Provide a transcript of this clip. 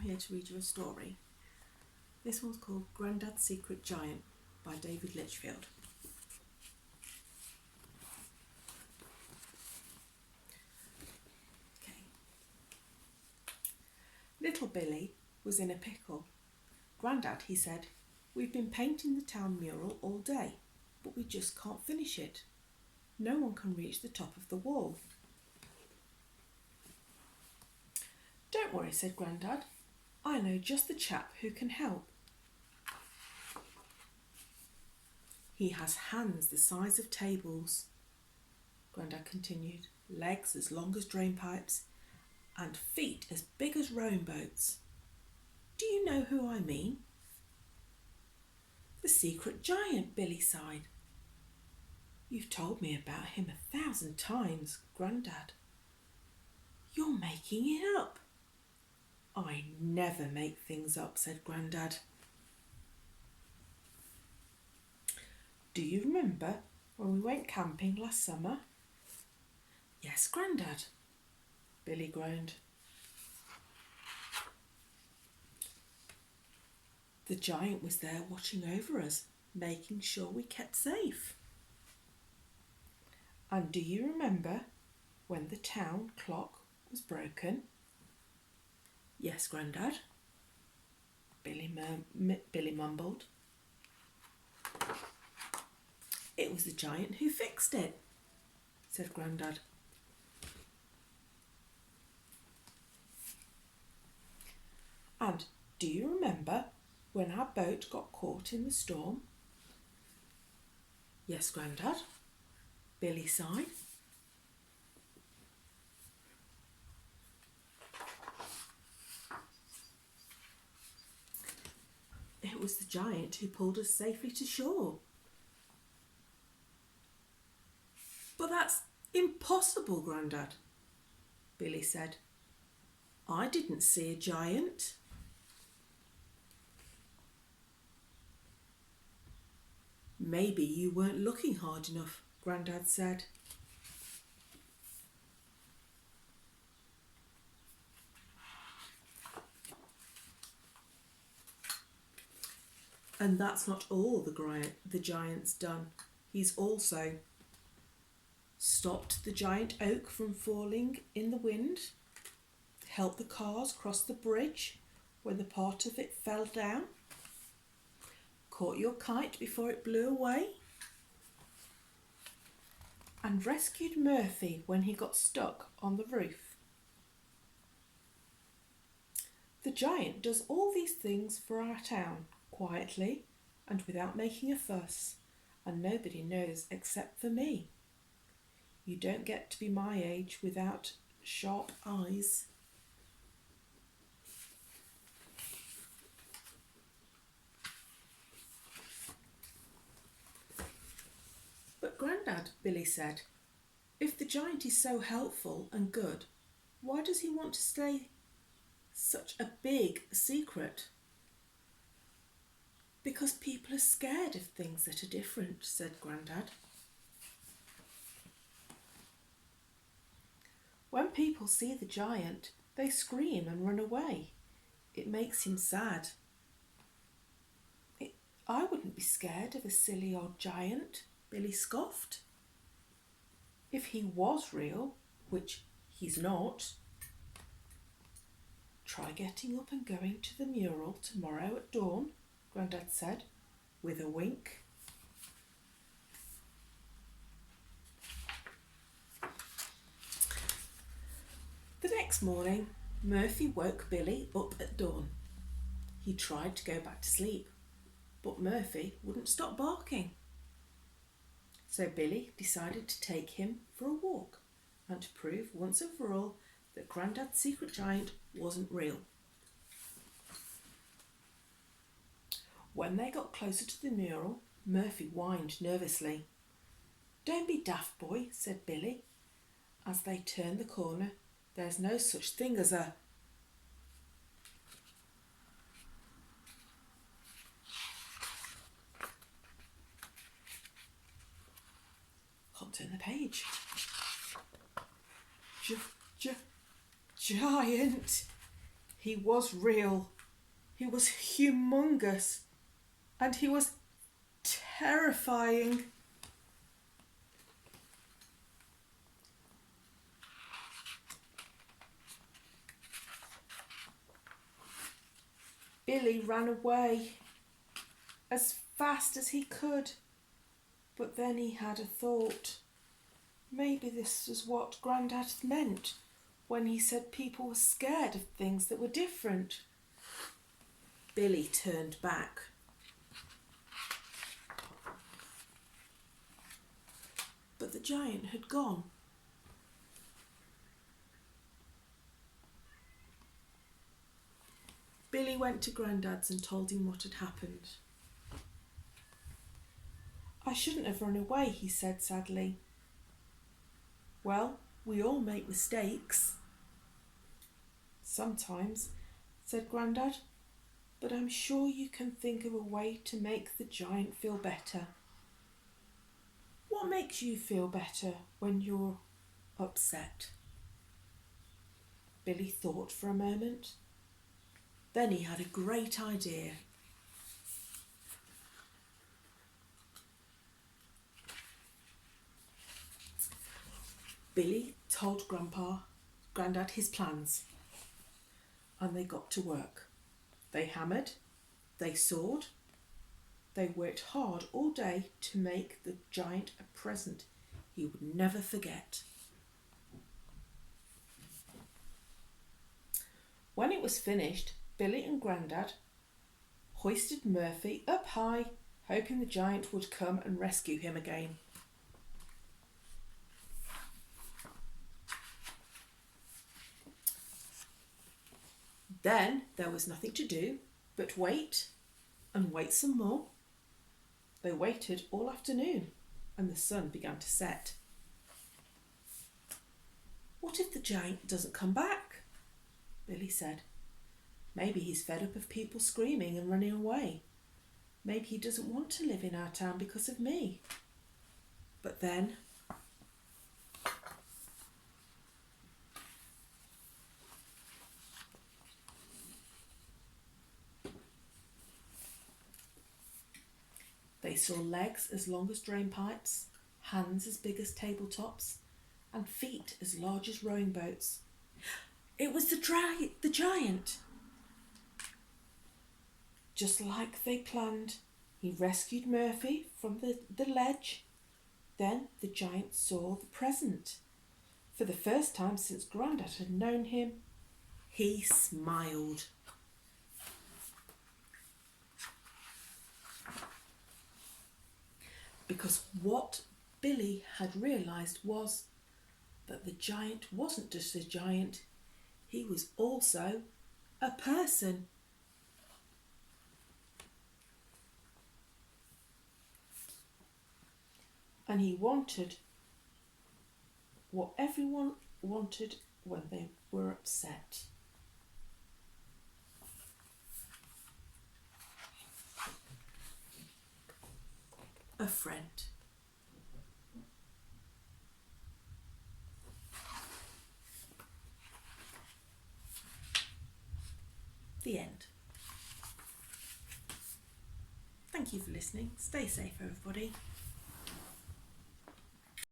here to read you a story. This one's called Grandad's Secret Giant by David Litchfield. Okay. Little Billy was in a pickle. Grandad, he said, "We've been painting the town mural all day, but we just can't finish it. No one can reach the top of the wall." "Don't worry," said Grandad. "I know just the chap who can help. He has hands the size of tables," Grandad continued, "legs as long as drain pipes, and feet as big as rowing boats. Do you know who I mean?" "The secret giant," Billy sighed. "You've told me about him 1,000 times, Grandad." "You're making it up." "I never make things up," said Grandad. "Do you remember when we went camping last summer?" "Yes, Grandad," Billy groaned. "The giant was there watching over us, making sure we kept safe." "And do you remember when the town clock was broken?" "Yes, Grandad," Billy mumbled. "It was the giant who fixed it," said Grandad. "And do you remember when our boat got caught in the storm?" "Yes, Grandad," Billy sighed. "It was the giant who pulled us safely to shore." "But that's impossible, Grandad," Billy said. "I didn't see a giant." "Maybe you weren't looking hard enough," Grandad said. "And that's not all the giant's done. He's also stopped the giant oak from falling in the wind, helped the cars cross the bridge when the part of it fell down, caught your kite before it blew away, and rescued Murphy when he got stuck on the roof. The giant does all these things for our town, quietly and without making a fuss, and nobody knows except for me. You don't get to be my age without sharp eyes." "But Grandad," Billy said, "if the giant is so helpful and good, why does he want to stay such a big secret?" "Because people are scared of things that are different," said Grandad. "When people see the giant, they scream and run away. It makes him sad." "I wouldn't be scared of a silly old giant," Billy scoffed. "If he was real, which he's not." "Try getting up and going to the mural tomorrow at dawn," Grandad said, with a wink. The next morning, Murphy woke Billy up at dawn. He tried to go back to sleep, but Murphy wouldn't stop barking. So Billy decided to take him for a walk and to prove once and for all that Grandad's secret giant wasn't real. When they got closer to the mural, Murphy whined nervously. "Don't be daft, boy," said Billy. As they turned the corner, "There's no such thing as a..." Can't turn the page. Giant, He was real. He was humongous. And he was terrifying. Billy ran away as fast as he could. But then he had a thought. Maybe this was what Grandad meant when he said people were scared of things that were different. Billy turned back. But the giant had gone. Billy went to Grandad's and told him what had happened. I shouldn't have run away, he said sadly. Well, we all make mistakes. Sometimes, said Grandad, but I'm sure you can think of a way to make the giant feel better. What makes you feel better when you're upset? Billy thought for a moment. Then he had a great idea. Billy told Grandad his plans, and they got to work. They hammered, they sawed, they worked hard all day to make the giant a present he would never forget. When it was finished, Billy and Grandad hoisted Murphy up high, hoping the giant would come and rescue him again. Then there was nothing to do but wait and wait some more. They waited all afternoon and the sun began to set. What if the giant doesn't come back? Billy said. Maybe he's fed up of people screaming and running away. Maybe he doesn't want to live in our town because of me. But then they saw legs as long as drain pipes, hands as big as tabletops, and feet as large as rowing boats. It was the giant. Just like they planned, he rescued Murphy from the ledge. Then the giant saw the present. For the first time since Grandad had known him, he smiled. Because what Billy had realised was that the giant wasn't just a giant, he was also a person. And he wanted what everyone wanted when they were upset. A friend. The end. Thank you for listening. Stay safe, everybody.